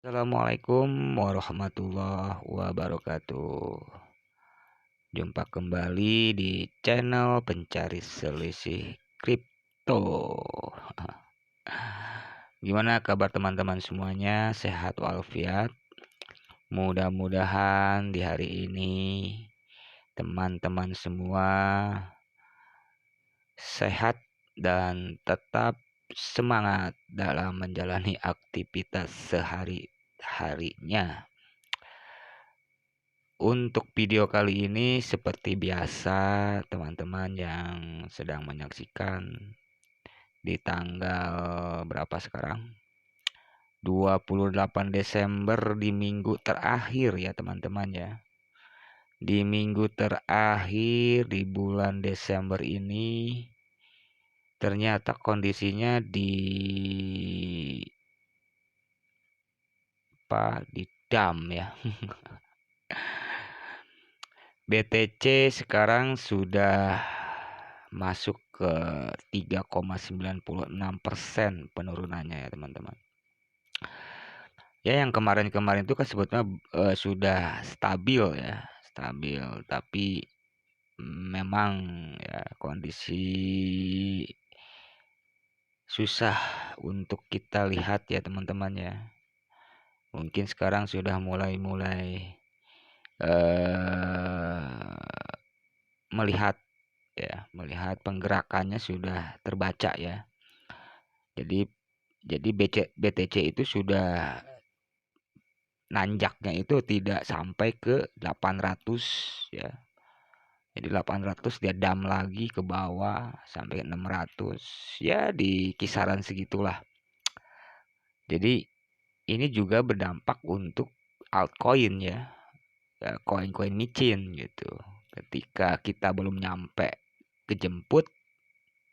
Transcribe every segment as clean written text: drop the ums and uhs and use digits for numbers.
Assalamualaikum warahmatullahi wabarakatuh. Jumpa kembali di channel pencari selisih kripto. Gimana kabar teman-teman semuanya? Sehat walafiat? Mudah-mudahan di hari ini teman-teman semua sehat dan tetap semangat dalam menjalani aktivitas sehari-harinya. Untuk video kali ini seperti biasa teman-teman yang sedang menyaksikan di tanggal berapa sekarang? 28 Desember di minggu terakhir ya teman-teman ya. Di minggu terakhir di bulan Desember ini ternyata kondisinya di dam ya. BTC sekarang sudah masuk ke 3,96% penurunannya ya teman-teman. Ya yang kemarin-kemarin itu kan sebetulnya sudah stabil ya, stabil. Tapi memang ya kondisi susah untuk kita lihat ya teman-teman ya. Mungkin sekarang sudah mulai melihat melihat penggerakannya sudah terbaca ya. Jadi BTC itu sudah nanjaknya itu tidak sampai ke 800 ya. Jadi 800 dia dam lagi ke bawah sampai 600 ya, di kisaran segitulah. Jadi ini juga berdampak untuk altcoin ya, koin-koin micin gitu. Ketika kita belum nyampe kejemput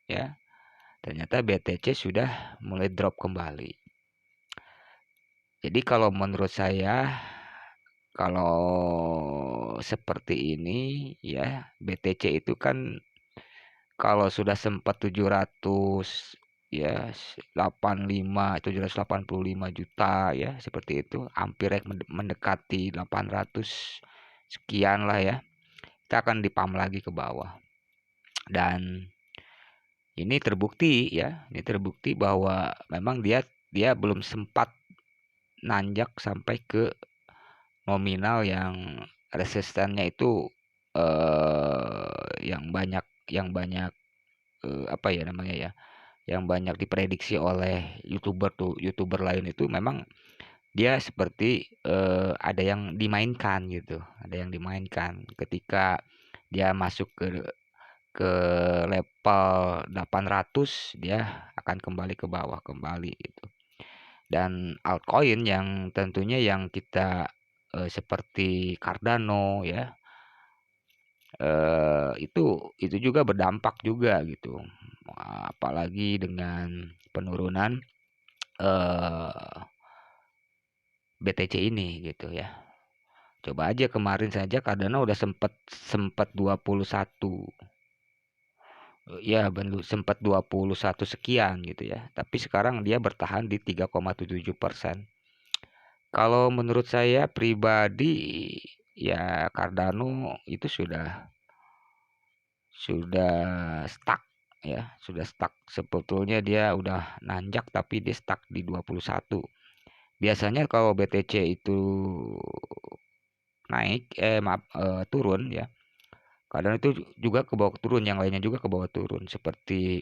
ya, ternyata BTC sudah mulai drop kembali. Jadi kalau menurut saya, kalau seperti ini ya, BTC itu kan kalau sudah sempat 700 ya, 785 juta ya, seperti itu, hampir mendekati 800 sekian lah ya, kita akan dipam lagi ke bawah. Dan ini terbukti bahwa memang dia belum sempat nanjak sampai ke nominal yang resistennya itu yang banyak apa ya namanya ya, yang banyak diprediksi oleh youtuber lain itu memang dia seperti ada yang dimainkan gitu, ada yang dimainkan ketika dia masuk ke level 800 dia akan kembali ke bawah kembali gitu. Dan altcoin yang tentunya yang kita seperti Cardano ya, itu juga berdampak juga gitu. Apalagi dengan penurunan BTC ini gitu ya. Coba aja kemarin saja Cardano udah sempat 21. Ya, sempat 21 sekian gitu ya. Tapi sekarang dia bertahan di 3,77%. Kalau menurut saya pribadi ya, Cardano itu sudah stuck ya, sudah stuck. Sebetulnya dia udah nanjak tapi dia stuck di 21. Biasanya kalau BTC itu naik turun ya, kadang itu juga ke bawah turun, yang lainnya juga ke bawah turun seperti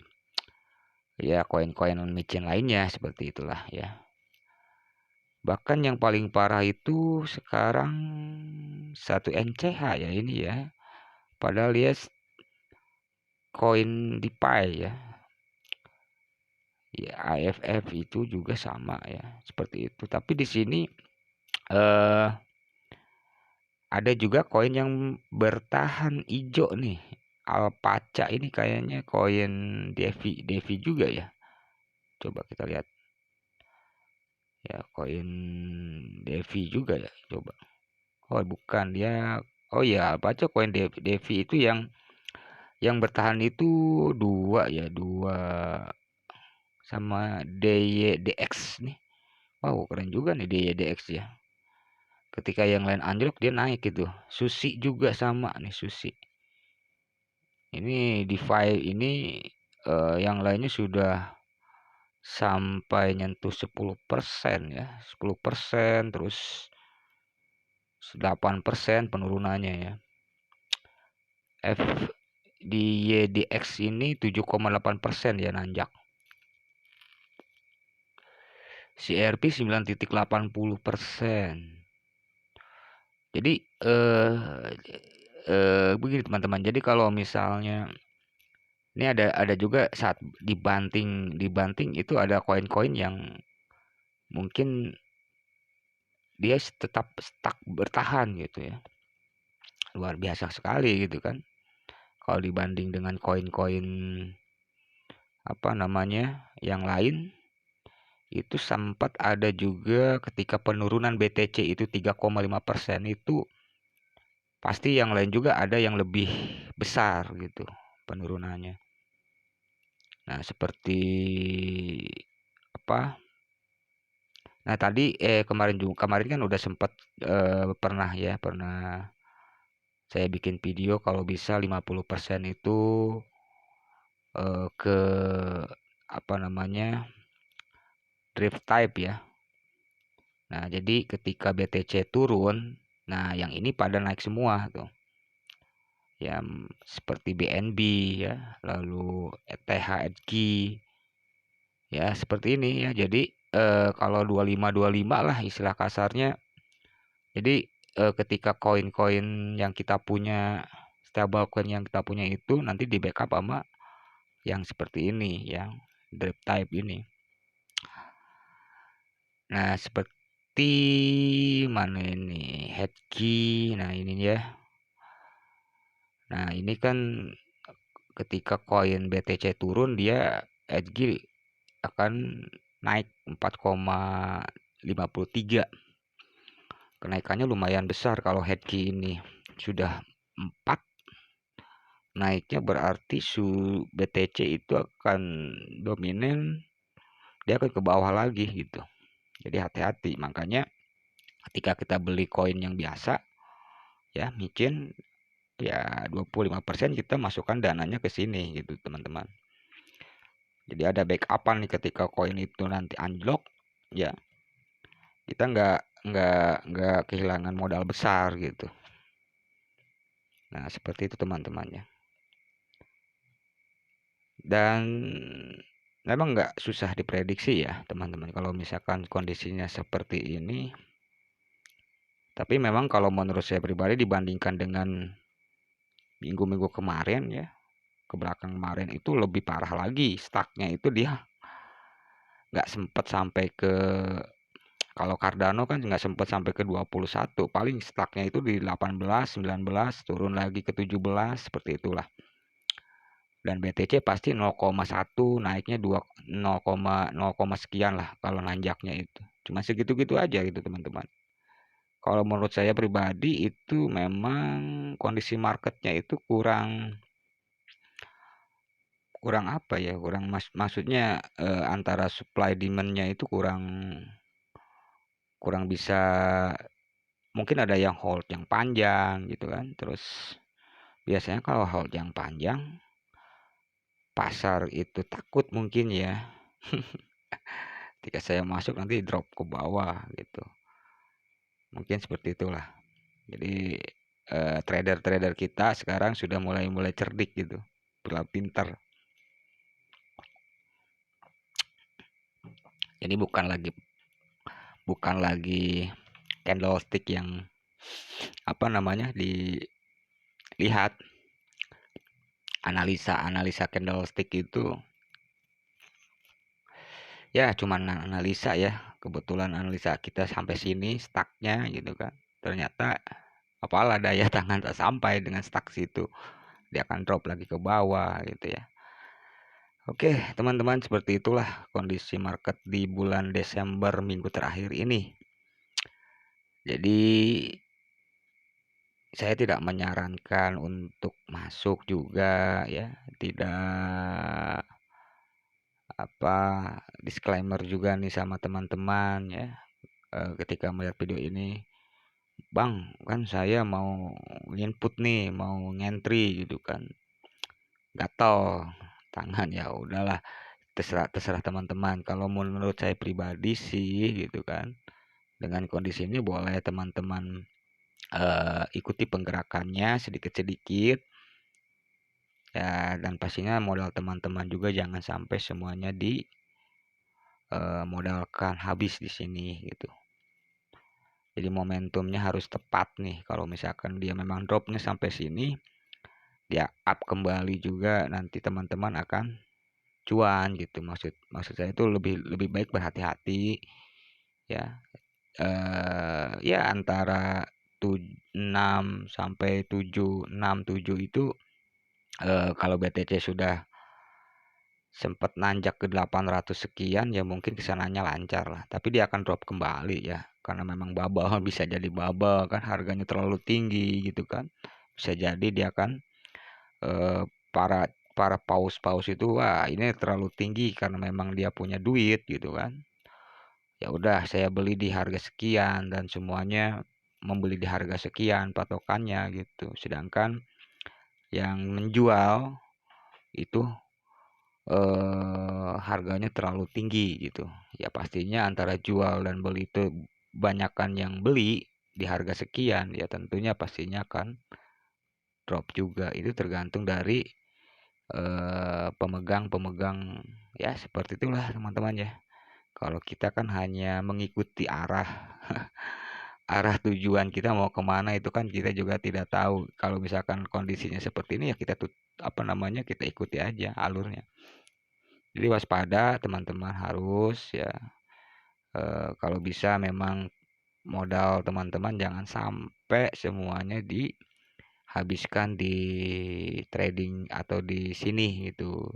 ya koin-koin micin lainnya seperti itulah ya. Bahkan yang paling parah itu sekarang 1 NCH ya ini ya. Padahal dia koin DeFi ya. Ya AFF itu juga sama ya, seperti itu. Tapi di sini ada juga koin yang bertahan hijau nih. Alpaca ini kayaknya koin Devi juga ya. Coba kita lihat. Ya, koin Devi juga ya, coba. Oh, bukan dia. Oh ya, Alpaca koin Devi itu yang bertahan itu dua ya, dua sama DYDX nih. Wow, keren juga nih di YDX ya. Ketika yang lain anjlok dia naik gitu. Susi juga sama nih, Susi. Ini DeFi ini yang lainnya sudah sampai nyentuh 10% ya. 10% terus 8% penurunannya ya. F di YDX ini 7,8% ya nanjak. CRP 9,80%. Jadi begini teman-teman. Jadi kalau misalnya ini ada juga saat dibanting itu ada koin-koin yang mungkin dia tetap stuck bertahan gitu ya. Luar biasa sekali gitu kan. Kalau dibanding dengan koin-koin apa namanya yang lain, itu sempat ada juga ketika penurunan BTC itu 3,5% itu pasti yang lain juga ada yang lebih besar gitu penurunannya. Nah, seperti apa? Nah, tadi kemarin kan udah sempat pernah saya bikin video kalau bisa 50% itu ke apa namanya? Drift type ya. Nah, jadi ketika BTC turun, nah yang ini pada naik semua tuh. Ya, seperti BNB ya, lalu ETH ya seperti ini ya. Jadi kalau 25 lah istilah kasarnya. Jadi ketika koin-koin yang kita punya, stablecoin yang kita punya itu nanti di backup sama yang seperti ini, yang drip type ini. Nah, seperti mana ini? Hedkey. Nah, ini ya. Nah, ini kan ketika koin BTC turun dia Hedkey akan naik 4,53. Kenaikannya lumayan besar kalau Hedkey ini sudah 4 naiknya, berarti BTC itu akan dominan, dia akan ke bawah lagi gitu. Jadi hati-hati, makanya ketika kita beli koin yang biasa ya micin ya 25% kita masukkan dananya ke sini gitu teman-teman. Jadi ada backupan nih ketika koin itu nanti anjlok ya, kita nggak kehilangan modal besar gitu. Nah, seperti itu teman-temannya. Dan memang nggak susah diprediksi ya teman-teman kalau misalkan kondisinya seperti ini. Tapi memang kalau menurut saya pribadi dibandingkan dengan minggu-minggu kemarin ya, ke belakang kemarin itu lebih parah lagi. Stucknya itu dia nggak sempat sampai ke, kalau Cardano kan nggak sempat sampai ke 21, paling stucknya itu di 18, 19, turun lagi ke 17, seperti itulah. Dan BTC pasti 0,1, naiknya 2 0, sekian lah kalau nanjaknya itu. Cuma segitu-gitu aja gitu teman-teman. Kalau menurut saya pribadi itu memang kondisi marketnya itu kurang apa ya, maksudnya antara supply demand-nya itu kurang bisa, mungkin ada yang hold yang panjang gitu kan. Terus biasanya kalau hold yang panjang pasar itu takut mungkin ya ketika saya masuk nanti drop ke bawah gitu, mungkin seperti itulah. Jadi trader-trader kita sekarang sudah mulai cerdik gitu, berlalu pintar. Jadi bukan lagi candlestick yang apa namanya dilihat, analisa candlestick itu ya cuman analisa ya. Kebetulan analisa kita sampai sini stucknya gitu kan, ternyata apalah daya tangan tak sampai dengan stuck situ, dia akan drop lagi ke bawah gitu ya. Oke teman-teman, seperti itulah kondisi market di bulan Desember minggu terakhir ini. Jadi saya tidak menyarankan untuk masuk juga ya, tidak apa disclaimer juga nih sama teman-teman ya, ketika melihat video ini, "Bang, kan saya mau input nih, mau ngentri," gitu kan, "gatal tangan." Ya udahlah, terserah terserah teman-teman. Kalau menurut saya pribadi sih gitu kan, dengan kondisi ini boleh teman-teman, ikuti penggerakannya sedikit-sedikit ya, dan pastinya modal teman-teman juga jangan sampai semuanya modalkan habis di sini gitu. Jadi momentumnya harus tepat nih, kalau misalkan dia memang dropnya sampai sini, dia up kembali juga nanti teman-teman akan cuan gitu. Maksud maksud saya itu lebih lebih baik berhati-hati ya, ya antara 6 sampai 7 6, 7 itu, kalau BTC sudah sempat nanjak ke 800 sekian ya mungkin kesananya lancar lah, tapi dia akan drop kembali ya, karena memang bubble, bisa jadi bubble kan, harganya terlalu tinggi gitu kan. Bisa jadi dia akan, eee, para para paus-paus itu, wah ini terlalu tinggi karena memang dia punya duit gitu kan. Ya udah saya beli di harga sekian dan semuanya membeli di harga sekian patokannya gitu. Sedangkan yang menjual itu, harganya terlalu tinggi gitu. Ya pastinya antara jual dan beli itu banyakan yang beli di harga sekian, ya tentunya pastinya akan drop juga. Itu tergantung dari, pemegang-pemegang ya seperti itulah teman-teman ya. Kalau kita kan hanya mengikuti arah arah tujuan kita mau kemana itu kan kita juga tidak tahu. Kalau misalkan kondisinya seperti ini ya kita apa namanya, kita ikuti aja alurnya. Jadi waspada teman-teman harus ya, kalau bisa memang modal teman-teman jangan sampai semuanya dihabiskan di trading atau di sini gitu.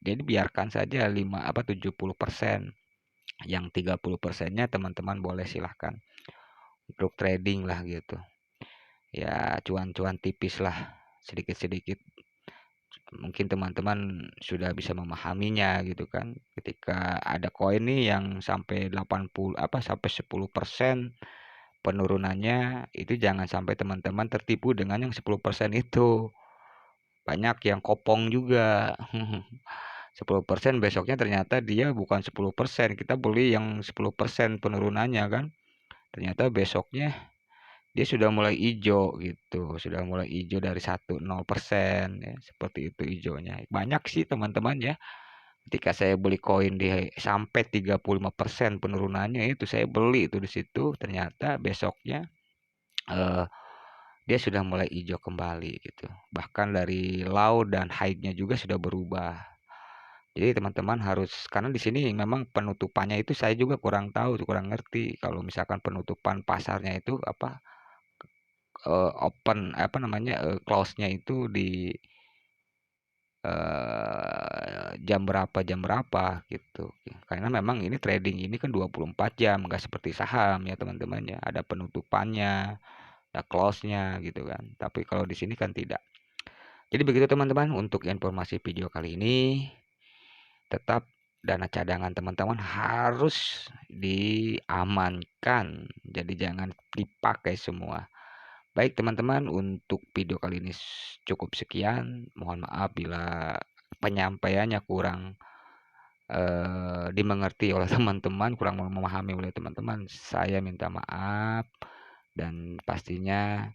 Jadi biarkan saja 70%, yang 30%-nya teman-teman boleh silahkan untuk trading lah gitu. Ya cuan-cuan tipis lah, sedikit-sedikit. Mungkin teman-teman sudah bisa memahaminya gitu kan. Ketika ada koin nih yang sampai 80 apa sampai 10% penurunannya, itu jangan sampai teman-teman tertipu dengan yang 10% itu. Banyak yang kopong juga. 10% besoknya ternyata dia bukan 10%, kita beli yang 10% penurunannya kan. Ternyata besoknya dia sudah mulai hijau gitu, sudah mulai hijau dari 0% ya, seperti itu hijaunya. Banyak sih teman-teman ya, ketika saya beli koin di sampai 35% penurunannya itu saya beli itu di situ, ternyata besoknya eh, dia sudah mulai hijau kembali gitu. Bahkan dari low dan high-nya juga sudah berubah. Jadi teman-teman harus, karena di sini memang penutupannya itu saya juga kurang tahu, kurang ngerti. Kalau misalkan penutupan pasarnya itu apa, open apa namanya, close-nya itu di jam berapa gitu. Karena memang ini trading ini kan 24 jam, nggak seperti saham ya teman-teman ya. Ada penutupannya, ada close-nya gitu kan. Tapi kalau di sini kan tidak. Jadi begitu teman-teman untuk informasi video kali ini. Tetap dana cadangan teman-teman harus diamankan. Jadi jangan dipakai semua. Baik teman-teman, untuk video kali ini cukup sekian. Mohon maaf bila penyampaiannya kurang dimengerti oleh teman-teman, kurang memahami oleh teman-teman. Saya minta maaf dan pastinya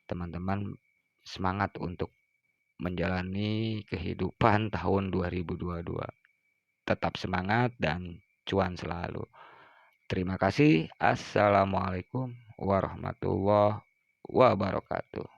teman-teman semangat untuk menjalani kehidupan tahun 2022. Tetap semangat dan cuan selalu. Terima kasih. Assalamualaikum warahmatullahi wabarakatuh.